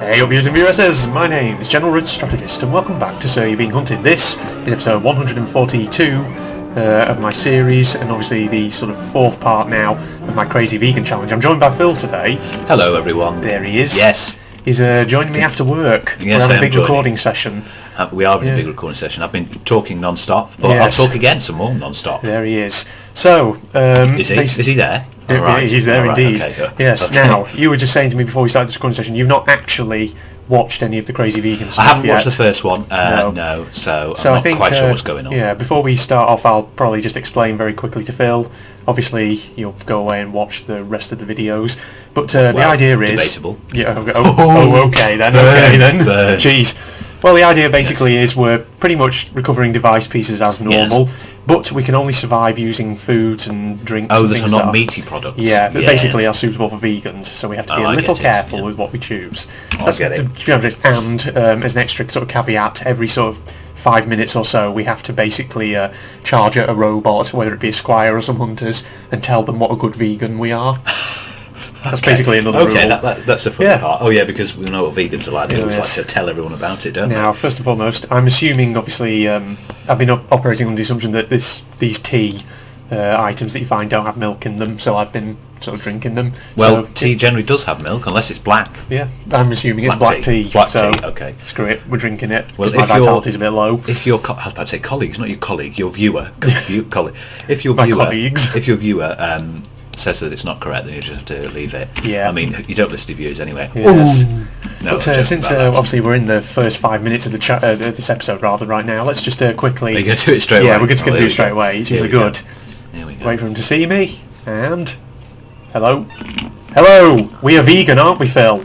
Hey up viewers and viewesses, my name is General Red Strategist and welcome back to So You're Being Hunted. This is episode 142 of my series and obviously the sort of fourth part now of my Crazy Vegan Challenge. I'm joined by Phil today. Hello everyone. There he is. Yes. He's joining me after work. Yes, we're having a big recording session. We are having a big recording session. I've been talking non-stop, but I'll talk again some more non-stop. There he is. So, is he there? Right. He's there indeed. Okay. Yes. Okay. Now, you were just saying to me before we started this recording session, you've not actually watched any of the Crazy Vegan stuff I haven't yet. watched the first one. No. So I'm not quite sure what's going on. Yeah. Before we start off, I'll probably just explain very quickly to Phil. Obviously, you'll go away and watch the rest of the videos. But the idea is debatable. Yeah. Okay then. Jeez. Well, the idea basically is we're pretty much recovering device pieces as normal, but we can only survive using foods and drinks. Oh, and that things are not that meaty products. Yeah, that basically are suitable for vegans, so we have to be a little careful with what we choose. I get it. To be honest, and as an extra sort of caveat, every sort of 5 minutes or so we have to basically charge at a robot, whether it be a squire or some hunters, and tell them what a good vegan we are. That's basically another rule. Okay, that's the funny part. Oh yeah, because we know what vegans are like. They always like to tell everyone about it, don't they? Now, first and foremost, I'm assuming, obviously, I've been operating on the assumption that these tea items that you find don't have milk in them, so I've been sort of drinking them. Well, tea generally does have milk, unless it's black. Yeah, I'm assuming it's black tea. Black tea, okay. Screw it, we're drinking it, well, because my vitality's a bit low. If your I was about to say colleagues, not your colleague, your viewer. Colleague. If your viewer says that it's not correct, then you just have to leave it. Yeah. I mean, you don't listen to viewers anyway. Yes. No, but since obviously we're in the first 5 minutes of the this episode rather right now, let's just quickly... Are you going to do it straight away? Yeah, we're just going to do it straight away. It's usually good. Here we go. Wait for him to see me. And... Hello. Hello! We are vegan, aren't we, Phil?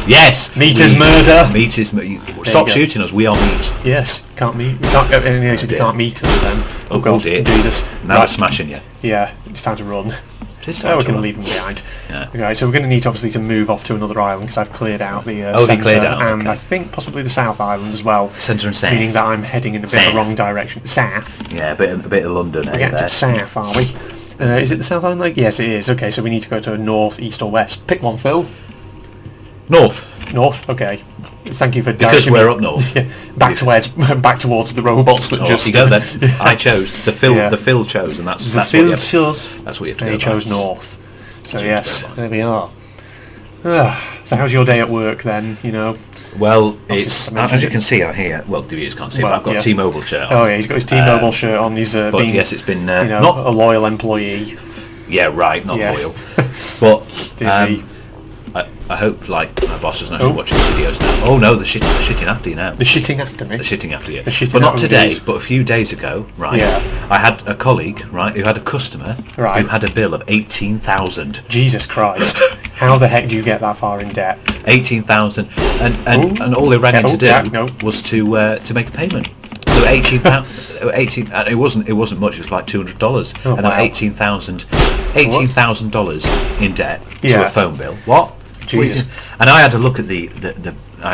Yes! Meat is murder! Meat is Stop shooting us, we are meat. Yes, can't meet... We can't, you can't meet us then. Oh God, dear. Jesus. Now they're smashing you. Yeah, it's time to run. It's time we're to going to run. leave them behind. Yeah. Right, so we're going to need obviously to move off to another island because I've cleared out the they cleared out, and okay. I think possibly the South Island as well. Centre and South. Meaning that I'm heading in a bit of the wrong direction. South. Yeah, a bit of London. We're getting to South, are we? Is it the South Island? Yes, it is. Okay, so we need to go to north, east or west. Pick one, Phil. North. North, okay. Thank you for because we're up north. back towards the robots that just. You go then. I chose the Phil chose, and that's what you have to go. He chose north. So yes, there we are. So how's your day at work then? You know. Well, it's as you can see out here. Well, the viewers can't see, but I've got a T-Mobile shirt on. Oh yeah, he's got his T-Mobile shirt on. He's but yes, it's been not a loyal employee. Yeah, right, not loyal. But I hope my boss doesn't actually watch these videos now. Oh no, they're shitting after you now. They're shitting after me. They're shitting after you. But not today, but a few days ago, right? Yeah. I had a colleague, right, who had a customer who had a bill of 18,000. Jesus Christ! How the heck do you get that far in debt? 18,000, and all they rang in to do was to make a payment. So 18,000, and it wasn't much. It was like $200, and wow. $18,000 in debt to a phone bill. What? Jesus. And I had to look at I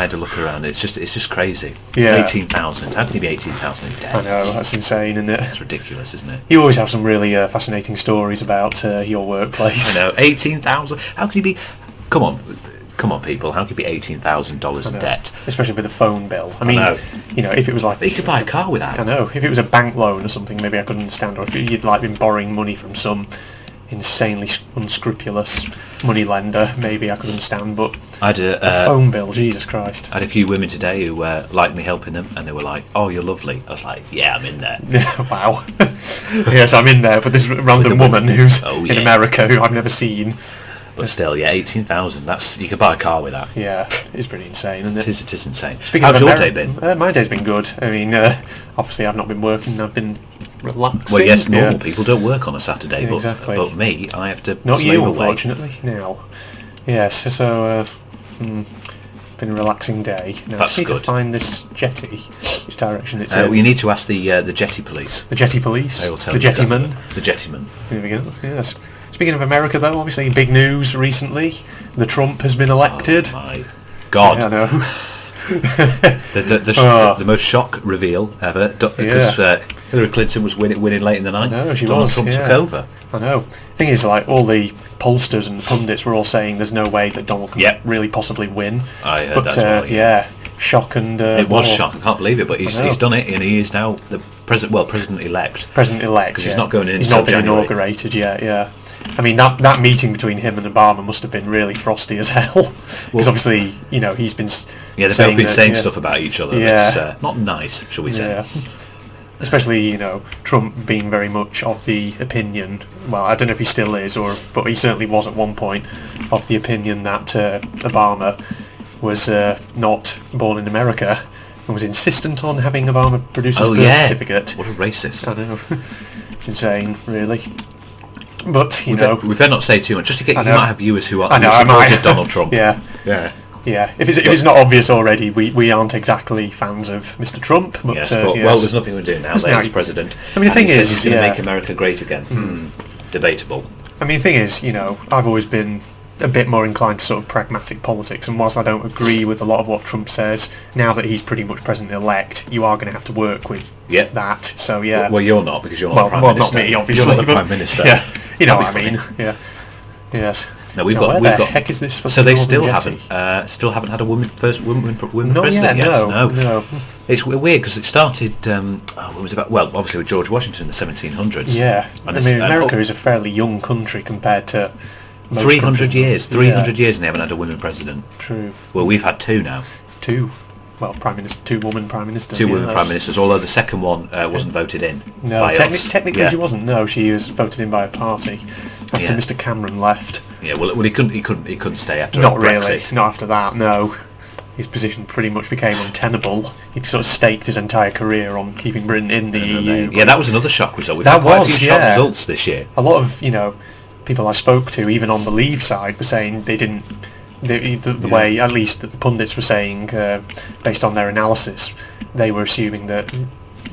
had to look around. It's just crazy. Yeah. 18,000. How can you be 18,000 in debt? I know, that's insane, isn't it? It's ridiculous, isn't it? You always have some really fascinating stories about your workplace. I know. 18,000. How can you be? Come on, people. How can you be $18,000 in debt? Especially with a phone bill. I mean, if it was like... But you could buy a car with that. I know. If it was a bank loan or something, maybe I could understand. Or if you'd been borrowing money from some insanely unscrupulous money lender, maybe I could understand. But I had a phone bill, Jesus Christ. I had a few women today who liked me helping them, and they were like, "Oh, you're lovely." I was like, "Yeah, I'm in there." Wow. Yes, I'm in there. But this random woman who's in America who I've never seen. But still, 18,000. You could buy a car with that. Yeah, it's pretty insane, isn't it? It is insane. How's your day been? My day's been good. I mean, obviously I've not been working. I've been relaxing. Well, yes, normal people don't work on a Saturday, exactly. But me, I have to. Not you, away. Unfortunately. Now, yes. So, been a relaxing day. Now, That's I need good. to find this jetty. Which direction it's in? Well, you need to ask the jetty police. The jetty police. They will tell the you. jettyman. The jettyman. There we go. Yes. Speaking of America, though, obviously big news recently. The Trump has been elected. Oh my God! Yeah, I know. The most shock reveal ever, because Hillary Clinton was winning late in the night. No, she Donald was. Trump took over. I know. Thing is, like, all the pollsters and pundits were all saying there's no way that Donald can really possibly win. I heard that as well. Shock and it was shock. I can't believe it, but he's done it, and he is now the president-elect. President-elect. Because he's not going in. He's not been inaugurated yet. Yeah. I mean, that meeting between him and Obama must have been really frosty as hell. Because obviously, he's been they've both been saying stuff about each other. It's not nice, shall we say? Yeah. Especially, Trump being very much of the opinion, well, I don't know if he still is, but he certainly was at one point, of the opinion that Obama was not born in America and was insistent on having Obama produce his birth certificate. What a racist. I know. It's insane, really. But, we better not say too much, just to get you might have viewers who supported Donald Trump. Yeah. If it's not obvious already, we aren't exactly fans of Mr. Trump. But, well, there's nothing we're doing now. He's president. I mean, the thing is, he's going to make America great again. Debatable. I mean, the thing is, I've always been a bit more inclined to sort of pragmatic politics, and whilst I don't agree with a lot of what Trump says, now that he's pretty much president-elect, you are going to have to work with that. So Well, you're not, because you're not Prime Minister. Not me, obviously. You're not the Prime Minister. Yeah, you know what I mean. Yeah. Yes. No, where the heck is this? So they still haven't had a woman president yet. No. It's weird because it started. It was about obviously with George Washington in the 1700s. Yeah, I mean America is a fairly young country compared to 300 years. 300 years, and they haven't had a woman president. True. Well, we've had two now. Two woman prime ministers. Two women prime ministers, although the second one wasn't voted in. No, by technically she wasn't. No, she was voted in by a party after Mr. Cameron left. Yeah, well, he couldn't stay after Brexit. Really, not after that. No, his position pretty much became untenable. He sort of staked his entire career on keeping Britain in the EU. Yeah, that was another shock result. We've had quite a few shock results this year. A lot of people I spoke to, even on the Leave side, were saying they didn't. The way, at least the pundits were saying, based on their analysis, they were assuming that.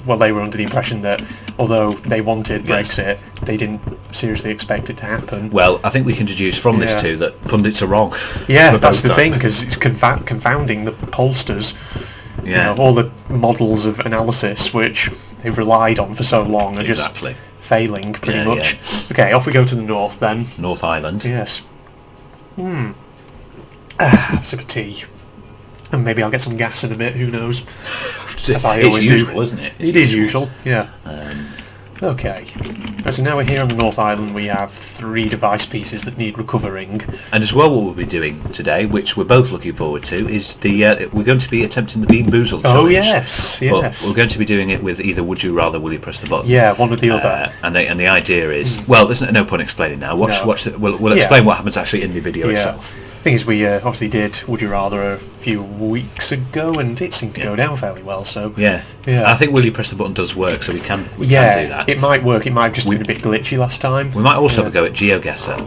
Well, they were under the impression that although they wanted Brexit, they didn't seriously expect it to happen. Well, I think we can deduce from this too that pundits are wrong. Yeah, that's the thing, because it's confounding the pollsters. Yeah. All the models of analysis which they've relied on for so long are just failing pretty much. Yeah. Okay, off we go to the north then. North Island. Yes. A sip of tea. And maybe I'll get some gas in a bit, who knows. As I always usual, do. Isn't it? It is usual, yeah. Okay. Right, so now we're here on the North Island. We have 3 device pieces that need recovering. And as well, what we'll be doing today, which we're both looking forward to, is we're going to be attempting the Bean Boozled challenge. Oh, yes. But we're going to be doing it with either Would You Rather, Will You Press the Button? Yeah, one or the other. And the idea is, well, there's no point explaining now. We'll explain what happens actually in the video itself. The thing is, we obviously did Would You Rather a few weeks ago, and it seemed to go down fairly well. So yeah. I think Will You Press the Button does work, so we can do that. It might work. It might have just been a bit glitchy last time. We might also have a go at GeoGuessr.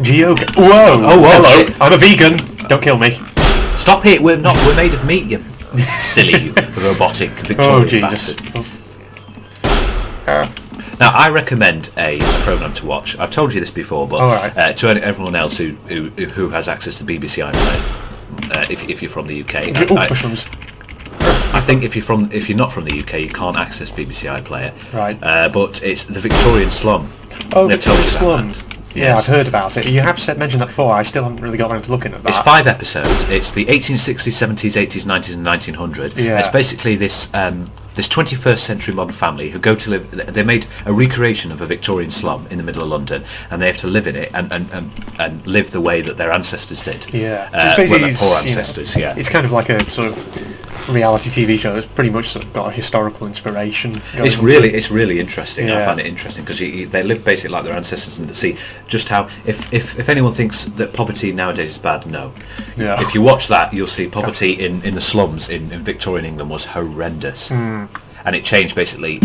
Whoa! Hello! Shit. I'm a vegan. Don't kill me. Stop it! We're made of meat. You silly robotic Victorian bastard. Now, I recommend a program to watch. I've told you this before, but to everyone else who has access to BBC iPlayer, if you're from the UK, mushrooms. I think if you're not from the UK, you can't access BBC iPlayer. Right. But it's the Victorian slum. Oh, the Victorian slum. Yeah, Yes. I've heard about it. You have mentioned that before. I still haven't really got around to looking at that. It's 5 episodes. It's the 1860s, 70s, 80s, 90s, and 1900. Yeah. It's basically this 21st century modern family who go to live. They made a recreation of a Victorian slum in the middle of London, and they have to live in it and live the way that their ancestors did. Yeah, their poor ancestors. It's kind of like a sort of reality TV show that's pretty much sort of got a historical inspiration. It's really interesting. I find it interesting because they live basically like their ancestors, and to see just how if anyone thinks that poverty nowadays is bad, no. Yeah. If you watch that, you'll see poverty in the slums in Victorian England was horrendous, and it changed basically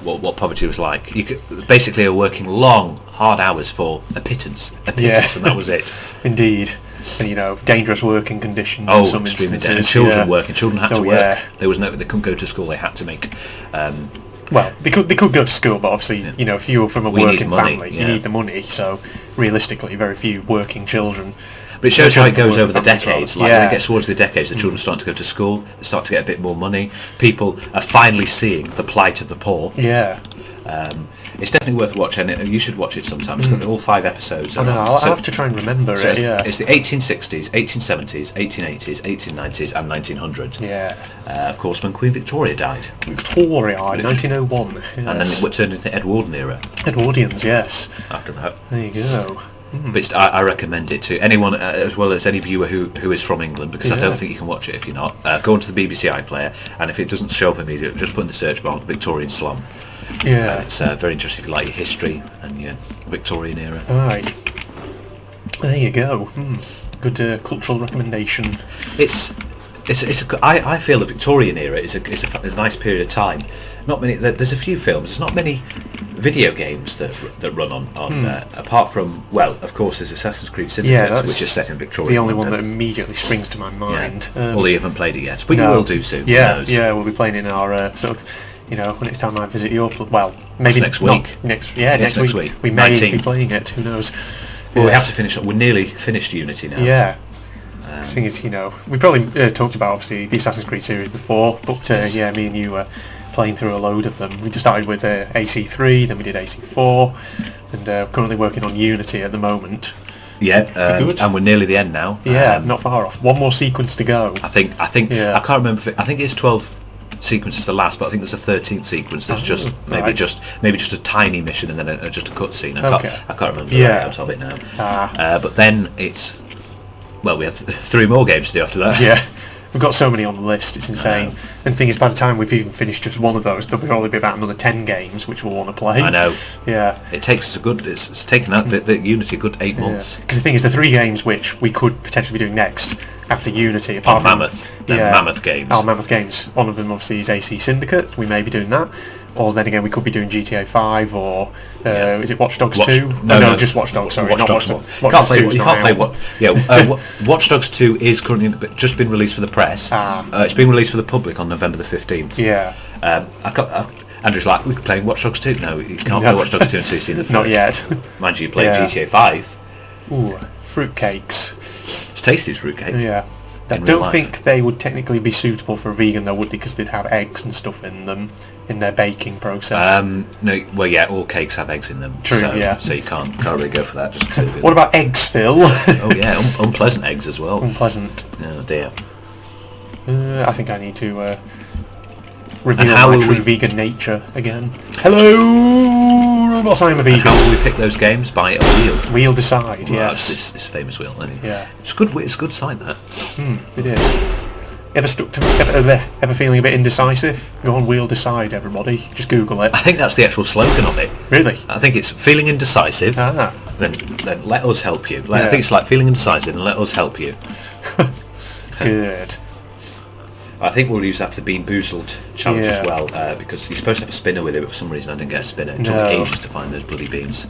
what poverty was like. You could basically are working long, hard hours for a pittance, and that was it. Indeed. And dangerous working conditions in some instances. And children working. Children had to work. They couldn't go to school. They had to make. Well, they could go to school, but obviously, if you were from a working family, you need the money. So realistically, very few working children. But it shows how it goes over the families decades. well. Like when it gets towards the decades, the children start to go to school, they start to get a bit more money. People are finally seeing the plight of the poor. Yeah. It's definitely worth watching, and you should watch it sometime. It's got all 5 episodes. I know, I'll have to try and remember it, It's the 1860s, 1870s, 1880s, 1890s and 1900s. Yeah. Of course, when Queen Victoria died. Victoria, 1901. Yes. And then it turned into the Edwardian era. Edwardians, yes. After that. There you go. But I recommend it to anyone, as well as any viewer who is from England, because I don't think you can watch it if you're not. Go onto the BBC iPlayer, and if it doesn't show up immediately, just put in the search bar Victorian slum. Yeah. It's very interesting if you like your history and your Victorian era. Aye. There you go. Good cultural recommendation. I feel the Victorian era is a nice period of time. Not many. There's a few films. There's not many video games that run on apart from, well, of course, there's Assassin's Creed Syndicate, which is set in Victoria. The only one that immediately springs to my mind. Yeah. Well, you haven't played it yet, but you will do soon. Yeah, we'll be playing in our sort of. When it's time I visit your well, maybe next week. Next week. We may 19th. be playing it. Who knows? Well, we have to finish. We're nearly finished Unity now. Yeah. The thing is, we probably talked about obviously the Assassin's Creed series before, but me and you were playing through a load of them. We just started with AC3, then we did AC4, and currently working on Unity at the moment. Yeah, and we're nearly the end now. Yeah, not far off. One more sequence to go. I think. I can't remember. I think it's 12 sequences the last, but I think there's a 13th sequence that's just maybe just a tiny mission and then just a cutscene. I can't remember the layout of it now. But then it's we have 3 more games to do after that. Yeah, we've got so many on the list, it's insane. And the thing is, by the time we've even finished just one of those, there'll probably be about another 10 games which we'll want to play. I know. Yeah. It takes it's taken that the Unity a good 8 months. Because the thing is, the 3 games which we could potentially be doing next after Unity, apart from Mammoth games. Our Mammoth games. One of them obviously is AC Syndicate. We may be doing that. Or then again, we could be doing GTA 5 or is it Watch Dogs 2? No, just Watch Dogs. Sorry, not Watch Dogs. You can't play Watch Dogs 2 is currently just been released for the press. It's been released for the public on November the 15th. Yeah. Andrew's like, we could play Watch Dogs 2. No, you can't play Watch Dogs 2 until you see the first. Not yet. Mind you, play GTA 5. Ooh, fruitcakes. It's tasty as fruitcake. Yeah. I don't think they would technically be suitable for a vegan though, would they? Because they'd have eggs and stuff in them in their baking process. No, well, yeah, all cakes have eggs in them. True, so you can't really go for that. What about eggs, Phil? Oh yeah, unpleasant eggs as well. Unpleasant. Oh dear. I think I need to reveal my true vegan nature again. Hello, robots. I'm a vegan. How will we pick those games? By a wheel. Wheel decide. Yes. This famous wheel. Yeah. It's good. It's a good sign that. It is. Ever feeling a bit indecisive? Go on, wheel decide, everybody. Just Google it. I think that's the actual slogan of it. Really? I think it's feeling indecisive. Then let us help you. I think it's like feeling indecisive and let us help you. Good. I think we'll use that for the Bean Boozled challenge as well, because you're supposed to have a spinner with it, but for some reason I didn't get a spinner. It took me ages to find those bloody beans.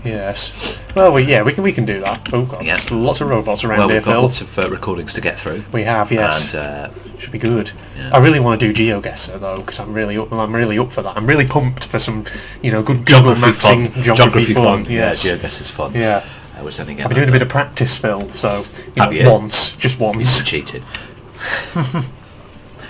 Yes. Well, we can do that. Oh god, there's lots of robots around here, Phil. We've got lots of recordings to get through. We have, yes. And should be good. Yeah. I really want to do GeoGuessr though, because I'm really up for that. I'm really pumped for some, good geography fun. Yes. Yeah, GeoGuessr's fun. Yeah. I've been doing a bit of practice, Phil. So just once. You cheated.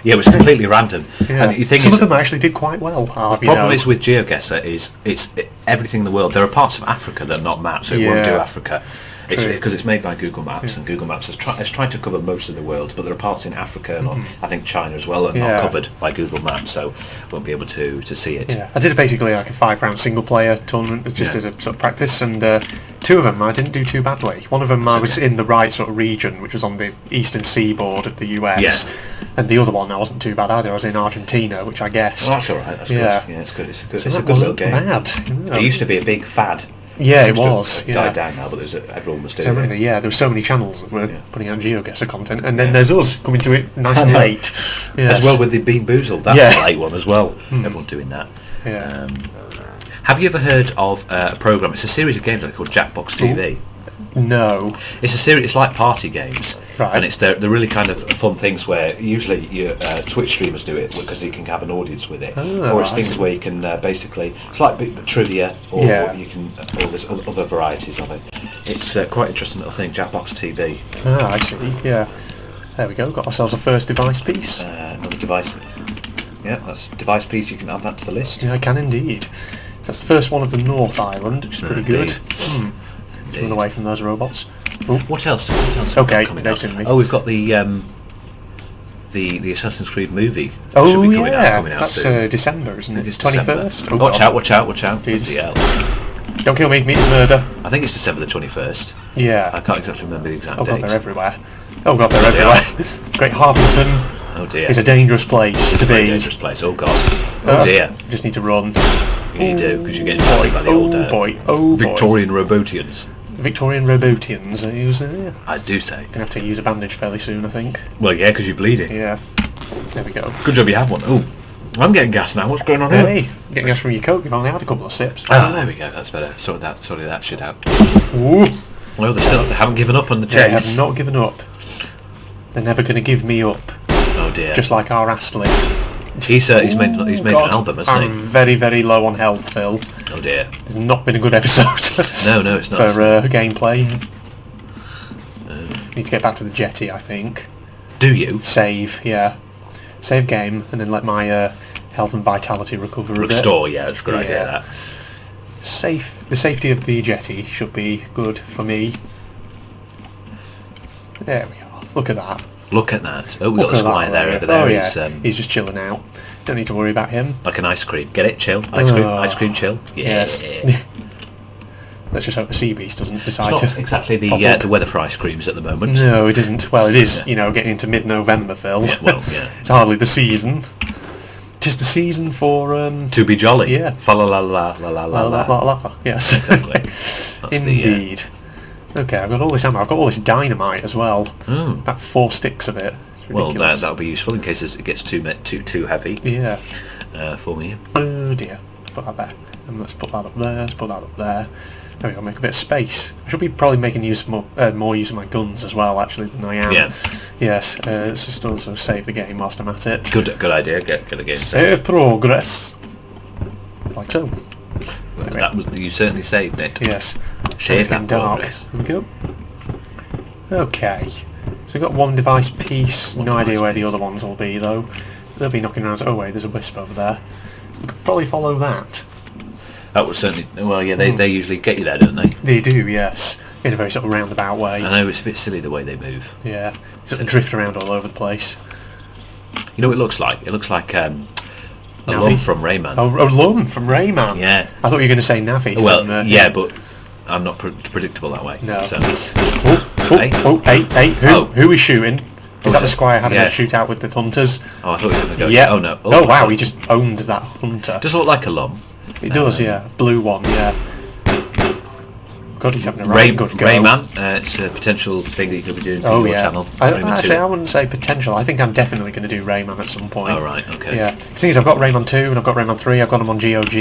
Yeah, it was completely random. Yeah. And some of them actually did quite well. The problem is with GeoGuessr is it's everything in the world. There are parts of Africa that are not mapped, so it won't do Africa. It's because it's made by Google Maps, and Google Maps has tried to cover most of the world, but there are parts in Africa and I think China as well that are not covered by Google Maps, so won't be able to see it. Yeah, I did basically like a 5-round single-player tournament just as a sort of practice, and 2 of them I didn't do too badly. One of them I was in the right sort of region, which was on the eastern seaboard of the US, and the other one I wasn't too bad either. I was in Argentina, which I guessed. Oh, that's all right. That's good. Yeah, it's good. It's a good. So it's a good little game. Bad. It used to be a big fad. Yeah, it was. Died down now, but everyone was doing it. There were so many channels that were putting out GeoGuessr content, and then there's us coming to it nice and late. As well with the Bean Boozled, that's a late one as well. Everyone doing that. Yeah. Have you ever heard of a program? It's a series of games called Jackbox TV. No. It's a series. It's like party games, Right. and they're really kind of fun things where usually your Twitch streamers do it because you can have an audience with it, or it's I things see. where you can basically it's like trivia, or Yeah. you can or there's other varieties of it. It's quite an interesting little thing. Jackbox TV, Ah, I see. Yeah. There we go. Got ourselves a first device piece. another device. Yeah, that's a device piece. You can add that to the list. Yeah, I can indeed. So that's the first one of the North Island, which is pretty good. Run away from those robots. Ooh. What else? What else? have we Okay, got coming next up? in me. Oh, we've got the Assassin's Creed movie. Oh Should be coming yeah, coming out that's soon. December, isn't I it? think it's December. 21st. Watch out! Watch out! Watch out! Jesus. Bloody hell. Don't kill me, meet is murder. I think it's December the 21st. I Yeah. can't exactly remember the exact Oh date. god, they're everywhere. Oh god, they're They everywhere. Great Harpington Oh dear. is a dangerous place It's to a very be. dangerous place. Oh god. Oh dear. Just need to run. You do, because you're getting battered by the old boy. Oh boy. Victorian Robotians. Victorian Robotians. I do say. Gonna have to use a bandage fairly soon, I think. Well, yeah, because you're bleeding. Yeah. There we go. Good job you have one. Oh, I'm getting gas now. What's going on here? Hey, getting gas from your coke. You've only had a couple of sips. Ah, there we go. That's better. Sorted that shit out. Ooh. Well, they haven't given up on the They chase. have not given up. They're never going to give me up. Oh dear. Just like our Astley. He's made an album, hasn't I'm he? very, very low on health, Phil. Oh dear. It's not been a good episode. No, it's not. For gameplay. Need to get back to the jetty, I think. Do you? Save, yeah. Save game, and then let my health and vitality recover a bit. Restore, yeah, that's a good idea, Yeah. that. The safety of the jetty should be good for me. There we are. Look at that. Look at that. Oh, we've got Look a at squire that there area. over there. Oh yeah, He's he's just chilling out. Don't need to worry about him. like an ice cream. Get it? Chill. Ice cream chill. Yeah. Yes. Let's just hope the sea beast doesn't decide It's not to. exactly pop up. the weather for ice creams at the moment. No, it isn't. Well, it is. Yeah. You know, getting into mid-November, Phil. Yeah, well, yeah. It's hardly the season. Tis the season for To be jolly. Yeah. Fa la la la la la la la la. la la. Yes. Exactly. That's Indeed. Okay, I've got all this ammo. I've got all this dynamite as well. Mm. About 4 sticks of it. It's Well, ridiculous. that'll be useful in case it gets too heavy Yeah. for me. Oh dear. Put that there. And let's put that up there. Let's put that up there. There we go. Make a bit of space. I should be probably making more use of my guns as well, actually, than I am. Yeah. Yes. Let's just also save the game whilst I'm at it. Good idea. Get a game. Save progress. Like so. That was you certainly saved it. Yes. Save It's getting that dark. progress. There we go. Okay. So we've got one device piece. No idea where the other ones will be though. They'll be knocking around. Oh wait, there's a wisp over there. We could probably follow that. That was certainly well. Yeah, they usually get you there, don't they? They do, yes. In a very sort of roundabout way. I know it's a bit silly the way they move. Yeah. Sort of drift around all over the place. You know what it looks like? It looks like a Navi? lump from Rayman. Oh, Lum from Rayman. Yeah. I thought you were going to say Navi. Well, from, yeah, but I'm not predictable that way. No. So. Hey, who is shooting? Is that the squire having Yeah. a shootout with the hunters? Oh, I thought you were going to go. Yeah. Oh no. Oh wow, he just owned that hunter. Does look like a lump. It does, yeah. Blue one, yeah. God, he's having a right good go. Rayman. It's a potential thing that you could be doing for Oh your yeah. channel. Rayman Actually, 2. I wouldn't say potential. I think I'm definitely going to do Rayman at some point. Oh right, okay. Yeah. The thing is, I've got Rayman 2 and I've got Rayman 3. I've got them on GOG,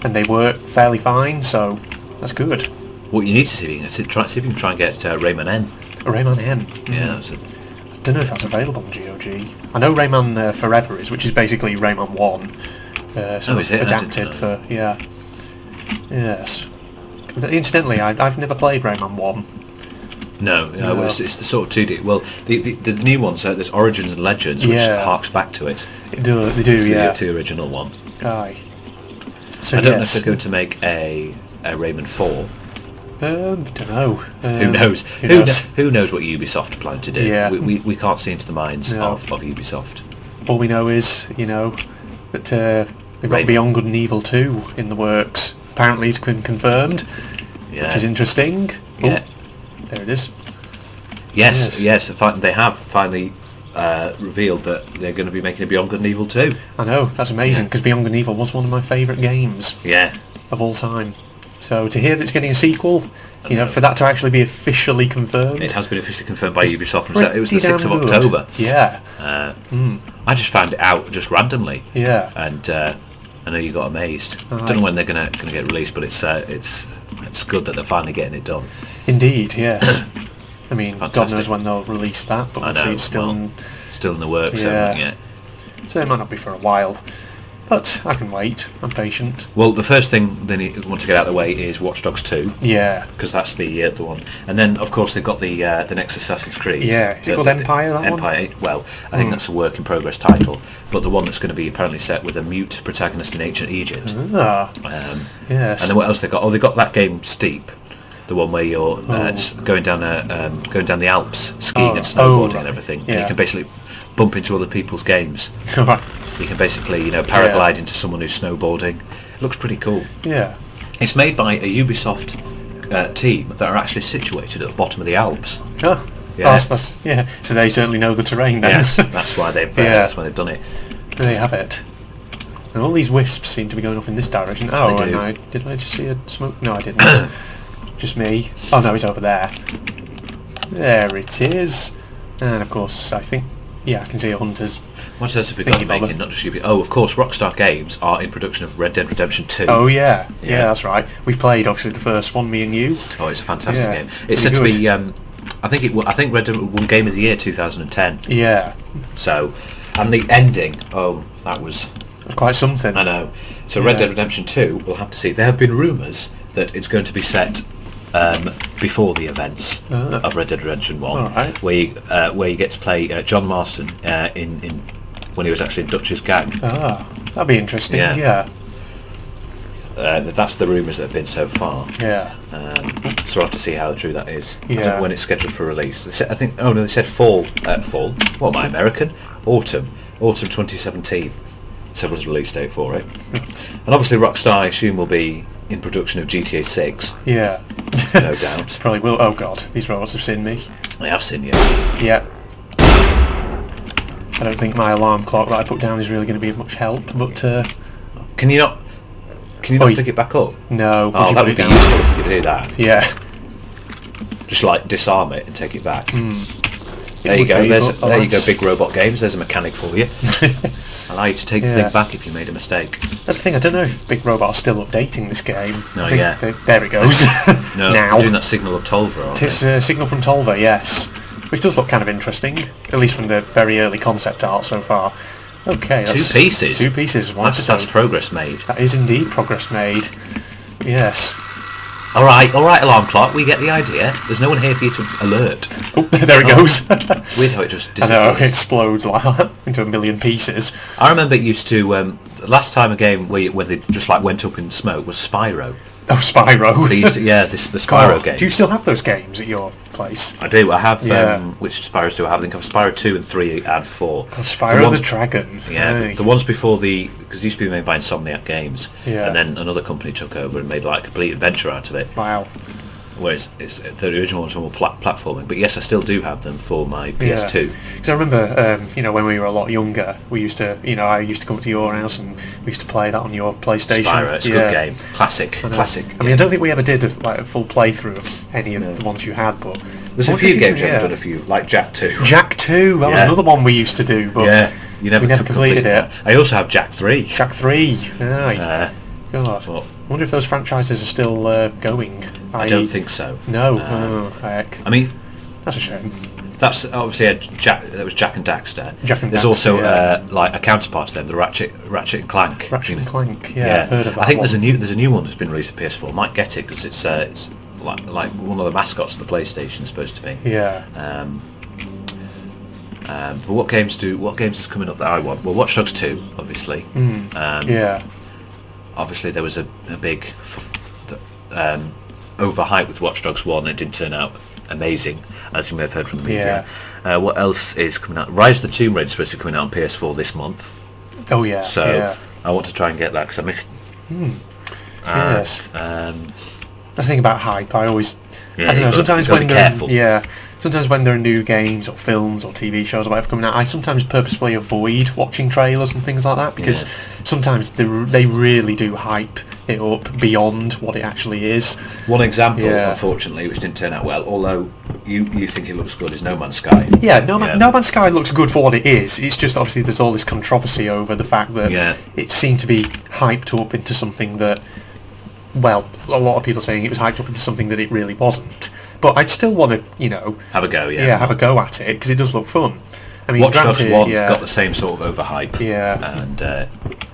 and they work fairly fine. So that's good. What you need to see if you can see if you can try and get Rayman N. Rayman N. Yeah, that's a, I don't know if that's available on GOG. I know Rayman Forever is, which is basically Rayman 1. Oh, is it? I didn't Adapted know. for, yeah. Yes. Incidentally, I've never played Rayman 1. no. No. It's the sort of 2D. Well, the new ones, there's Origins and Legends, which Yeah. harks back to it. They do, yeah. To the original one. Aye. So I don't know if yes. they're going to make a Rayman 4. Don't know. Who knows? Who knows? Who knows what Ubisoft plan to do? Yeah. We can't see into the minds No. of Ubisoft. All we know is, that they've got Rayman. Beyond Good and Evil 2 in the works. Apparently it's been confirmed, Yeah. which is interesting. Yeah. Oh, there it is. Yes. They have finally revealed that they're going to be making a Beyond Good and Evil 2. I know, that's amazing, because Beyond Good and Evil was one of my favourite games Yeah. of all time. So to hear that it's getting a sequel, for that to actually be officially confirmed... It has been officially confirmed by It's Ubisoft. pretty It was the 6th of damn good. October. Yeah. I just found it out just randomly. Yeah. And I know you got amazed. Aye. Don't know when they're gonna get released, but it's it's good that they're finally getting it done. Indeed, yes. I mean, God Fantastic. knows when they'll release that, but I obviously know, it's still... well, still in the works, Yeah. yeah. So it might not be for a while. But I can wait. I'm patient. Well, the first thing they want to get out of the way is Watch Dogs 2. Yeah. Because that's the one. And then, of course, they've got the next Assassin's Creed. Yeah. Is it called Empire, that one? Empire. Well, I think that's a work-in-progress title. But the one that's going to be apparently set with a mute protagonist in ancient Egypt. Ah. Yes. And then what else they got? Oh, they got that game Steep. The one where you're going down the Alps, skiing and snowboarding and everything. Yeah. And you can basically bump into other people's games. Right. You can basically, paraglide into someone who's snowboarding. It looks pretty cool. Yeah. It's made by a Ubisoft team that are actually situated at the bottom of the Alps. Oh. Yeah. Yeah. So they certainly know the terrain then. Yes, that's why they've done it. There you have it. And all these wisps seem to be going off in this direction. Oh, They do. and did I just see a smoke? No, I didn't. Just me. Oh no, it's over there. There it is. And of course, I think, I can see a hunter's. What else have we got making? Not just Ubisoft. Oh, of course, Rockstar Games are in production of Red Dead Redemption 2. Oh yeah, that's right. We've played obviously the first one, me and you. Oh, it's a fantastic game. It's pretty said to good. be. I think Red Dead won Game of the Year 2010. Yeah. So, and the ending. Oh, that was Quite something. I know. So Red Dead Redemption 2, we'll have to see. There have been rumours that it's going to be set before the events of Red Dead Redemption 1, Alright. where you get to play John Marston in when he was actually in Dutch's gang. Ah, that'd be interesting. Yeah. Yeah. That's the rumours that have been so far. Yeah. So we'll have to see how true that is. I don't Yeah. know when it's scheduled for release. They said, they said fall. Fall? What am I, American? Autumn 2017. So was the release date for it. And obviously Rockstar, I assume, will be in production of GTA 6. Yeah. No doubt. Probably will. Oh god, these robots have seen me. I have seen you. Yeah. I don't think my alarm clock that I put down is really going to be of much help, but Can you not pick it back up? no. Oh, once you that put would it be down- useful if you could do that. Yeah. Just like disarm it and take it back. There It you would go. be, but There you go, alas. big robot games. There's a mechanic for you. Allow you to take the Yeah. thing back if you made a mistake. That's the thing. I don't know if Big Robot are still updating this game. No, I think yeah. there it goes. No, now. they're doing that Signal of Tolva, aren't It's they? a signal from Tolva, yes, which does look kind of interesting, at least from the very early concept art so far. Okay, that's Two pieces. Two pieces. One That's episode. progress made. That is indeed progress made. Yes. All right, alarm clock. We get the idea. There's no one here for you to alert. Oh, there it goes. Weird how it just I know, disappears. it explodes like that into a million pieces. I remember it used to. Last time a game where they just like went up in smoke was Spyro. Oh, Spyro. The Spyro God, game. do you still have those games at your place? I do. I have. Yeah. Which Spyros do I have? I think I have Spyro 2 and 3 and 4. God, Spyro ones- the Dragon. Yeah, Hey. the ones before because it used to be made by Insomniac Games, Yeah. and then another company took over and made like a complete adventure out of it. Wow. Whereas the original ones were more platforming. But yes, I still do have them for my PS2. Because I remember, when we were a lot younger, we used to, I used to come to your house and we used to play that on your PlayStation. Spyro, it's a good game. Classic. I mean, I don't think we ever did a full playthrough of any of the ones you had, but There's a few games I've done a few, like Jack 2. Jack 2, that was Yeah. another one we used to do, but Yeah, we never completed it. that. I also have Jack 3. Jack 3, right. God. Well, I wonder if those franchises are still going. I don't think so. No. Heck. I mean, That's a shame. that's obviously that was Jack and Daxter. Jack and There's Daxter, also yeah. like a counterpart to them, the Ratchet and Clank. Ratchet and Clank, yeah, I've heard of that I think one. there's a new one that's been released for PS4. Might get it because it's like one of the mascots of the PlayStation is supposed to be. Yeah. But what games is coming up that I want? Well, Watch Dogs 2, obviously. Yeah. Obviously, there was a big overhype with Watch Dogs 1. It didn't turn out amazing, as you may have heard from the media. What else is coming out? Rise of the Tomb Raider is supposed to be coming out on PS4 this month. Oh yeah. So yeah. I want to try and get that because I missed. Yes. Um, That's the thing about hype. I always, Yeah, I don't know. you've Sometimes gotta when be there, careful. sometimes when there are new games or films or TV shows or whatever coming out, I sometimes purposefully avoid watching trailers and things like that because sometimes they really do hype it up beyond what it actually is. One example, Yeah. unfortunately, which didn't turn out well, although you think it looks good, is No Man's Sky. Yeah, No Man's Sky looks good for what it is. It's just obviously there's all this controversy over the fact that it seemed to be hyped up into something that well, a lot of people saying it was hyped up into something that it really wasn't. But I'd still want to, have a go. yeah, have a go at it because it does look fun. I mean, Watch Dogs granted, 1 yeah, got the same sort of overhype, and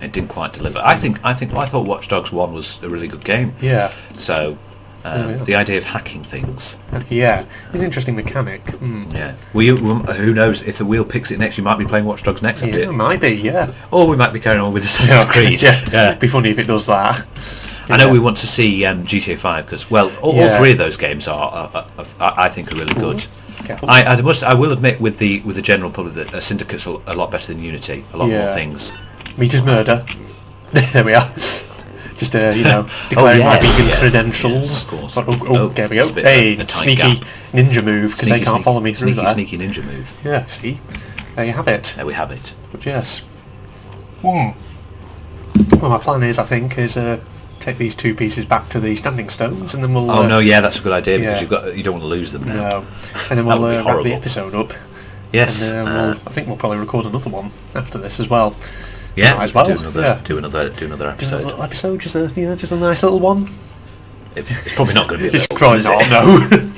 it didn't quite deliver. I thought Watch Dogs 1 was a really good game. yeah, So the idea of hacking things, yeah, it's an interesting mechanic. yeah. Who knows if the wheel picks it next? You might be playing Watch Dogs next. Yeah, it might be, yeah. Or we might be carrying on with Assassin's Creed. Yeah, it'd be funny if it does that. I know we want to see GTA 5 because, well, all three of those games are I think, are really good. Careful. I will admit with the general public that Syndicate's a lot better than Unity. A lot more things. Meat is murder. There we are. Just declaring my vegan credentials. Yes, of course. But, there we go. It's a bit Hey, of a tight sneaky gap. ninja move because they can't follow me through there. Sneaky ninja move. Yeah, see, there you have it. There we have it. But yes. Well, my plan is, I think, take these two pieces back to the standing stones, and then we'll. Oh no, yeah, that's a good idea because you don't want to lose them now. No, and then we'll wrap the episode up. Yes, and I think we'll probably record another one after this as well. Yeah, might as well. do another episode. A little episode, just a nice little one. It's probably not going to be. It's probably not. No.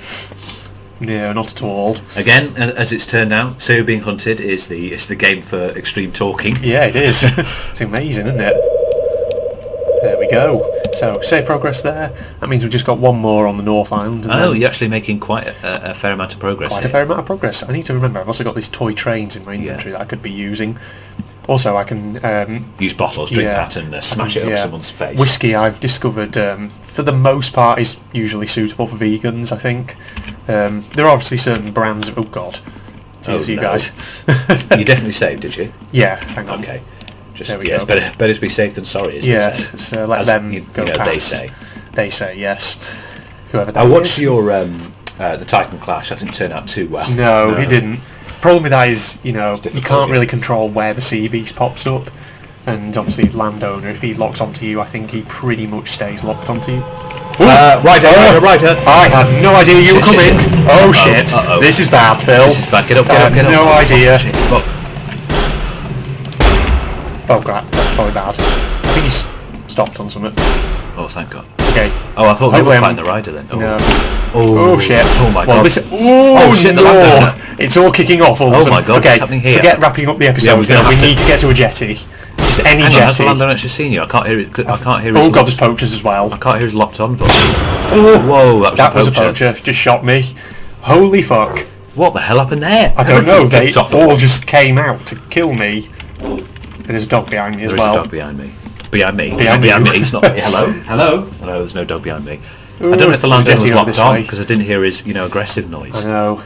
No, not at all. Again, as it's turned out, So Being Hunted is the game for extreme talking. Yeah, it is. It's amazing, isn't it? There we go. So, save progress there. That means we've just got one more on the North Island. And you're actually making quite a fair amount of progress. Quite a fair amount of progress. I need to remember, I've also got these toy trains in my inventory that I could be using. Also, I can... use bottles, drink that, and smash it up someone's face. Whiskey, I've discovered, for the most part, is usually suitable for vegans, I think. There are obviously certain brands of... Oh, God. Cheers, you guys. You definitely saved, did you? Yeah, hang on. Okay. Just, there we go. It's better to be safe than sorry, isn't it? Yes, so let them go past. They say. They say, yes. Whoever that I watched is. your the Titan Clash. That didn't turn out too well. No, it didn't. Problem with that is, you difficult, can't really control where the sea beast pops up. And obviously, landowner, if he locks onto you, I think he pretty much stays locked onto you. Rider. I had no idea you were coming. Shit. Oh, shit. This is bad, Phil. This is bad. Get up. No idea. Shit. Oh, crap. That's probably bad. I think he's stopped on something. Oh, thank God. Okay. Oh, I thought we were Hopefully fighting the rider then. Oh. No. Oh shit. Oh my Well, God. shit, the landowner. It's all kicking off all of a sudden. my God, Okay, what's happening here? forget wrapping up the episode. Yeah, we're gonna we have to- need to get to a jetty. Just any Hang on, has the jetty. landowner actually seen you? I can't hear it. I can't hear Oh his God, there's poachers as well. I can't hear his locked on voice. Oh, Whoa, that was a poacher. Just shot me. Holy fuck. What the hell happened there? I don't know. They Kicked off all at just came out to kill me. There's a dog behind me as There is well. a dog behind me. Behind me. Behind Behind you. me. It's not. Hello. Hello. No, there's no dog behind me. I don't know if the landowner was jetty over locked this on way. because I didn't hear his, aggressive noise. I know.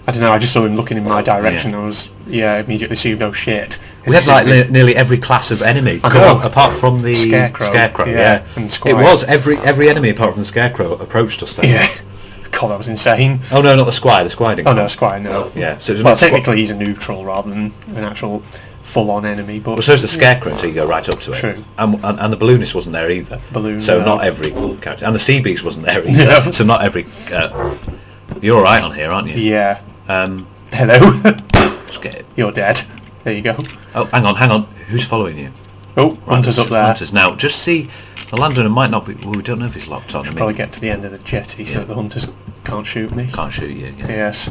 I don't know. I just saw him looking in my direction. I was, immediately assumed, oh shit. We had like nearly every class of enemy, I know. apart from the Scarecrow. Yeah, And it Squire. was every enemy apart from the Scarecrow approached us. Then. Yeah. God, that was insane. Oh no, not the Squire. The Squire didn't. Oh come. no, Squire, no. Yeah. So it was Well, not technically he's a neutral rather than an actual full-on enemy. But Well, so's the Scarecrow until you go right up to it. True. And the Balloonist wasn't there either. Balloon, So no. not every character. And the Sea Beast wasn't there either. No. So not every... you're alright on here, aren't you? yeah. Um, Hello. just get it. You're dead. There you go. Oh, hang on. Who's following you? Oh, Hunter's up there. Hunters. Now, just see... The landowner might not be... Well, we don't know if he's locked on. Probably get to the end of the jetty so that the hunters can't shoot me. Can't shoot you. Yeah. Yes.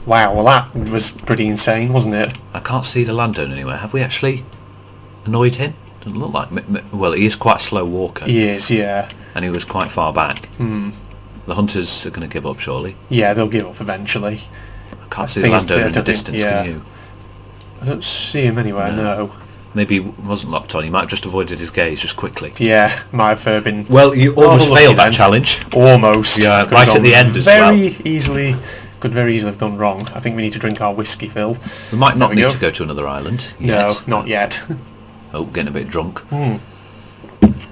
Wow, well that was pretty insane, wasn't it? I can't see the landowner anywhere. Have we actually annoyed him? Doesn't look like... Well, he is quite a slow walker. He is, yeah. And he was quite far back. The hunters are going to give up, surely. Yeah, they'll give up eventually. I can't see the landowner in the distance, can you? I don't see him anywhere, no. Maybe he wasn't locked on. He might have just avoided his gaze just quickly. Yeah, might have been... Well, you almost lucky failed that then. challenge. Almost. Yeah, Could right have at the gone end as well. Could very easily have gone wrong. I think we need to drink our whiskey, Phil. We might not There we need go. to go to another island No, yet. not yet. Oh, getting a bit drunk.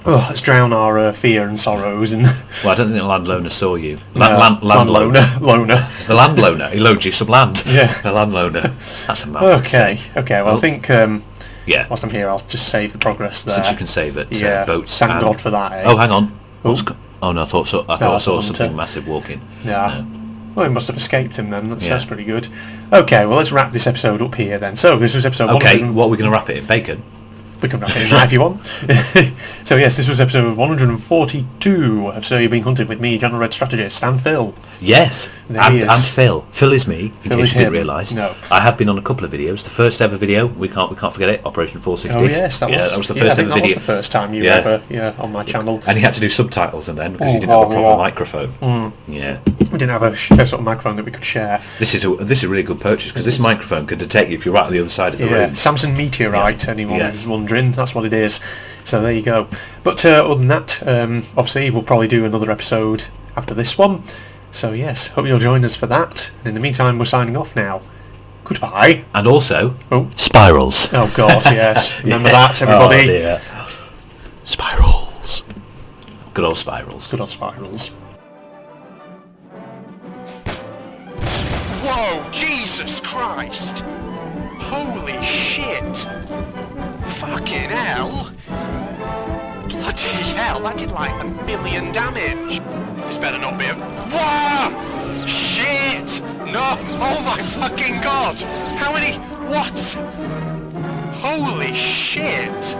Oh, let's drown our fear and sorrows and... Well, I don't think the landowner saw you. Landowner. Loner. The landowner. He loaned you some land. Yeah. The landowner. That's a massive Okay, thing. okay, well I think... Yeah. whilst I'm here, I'll just save the progress there. Since you can save it. Yeah, Boats. thank and- God for that, eh? Oh, hang on. Oh no, I thought so. I thought I that's saw a hunter. something massive walking. Yeah. No. Well, he must have escaped him then. That's, Yeah. that's pretty good. Okay, well let's wrap this episode up here then. So, this was episode Okay, 100... what are we going to wrap it in? Bacon? We can wrap it in that if you want. So yes, this was episode 142 of So You're Being Hunted with me, General Red Strategist, and Phil. Yes, and Phil. Phil is me, in Phil case is you didn't him. realise. No. I have been on a couple of videos. The first ever video, we can't forget it, Operation 460. Oh yes, that was the first ever that video. was the first time you were ever on my channel. And he had to do subtitles and then because he didn't have a proper microphone. Yeah. We didn't have a sort of microphone that we could share. This is a really good purchase because this microphone can detect you if you're right on the other side of the room. Samsung Meteorite, anyone who's wondering, that's what it is. So there you go. But other than that, obviously we'll probably do another episode after this one. So yes, hope you'll join us for that. And in the meantime, we're signing off now. Goodbye. And also, spirals. Oh God, yes. Remember that, everybody. Oh dear. Spirals. Good old spirals. Good old spirals. Whoa, Jesus Christ! Holy shit! Fucking hell! Bloody hell, that did like 1 million damage! This better not be a... Whoa! Shit! No! Oh my fucking God! How many... What? Holy shit!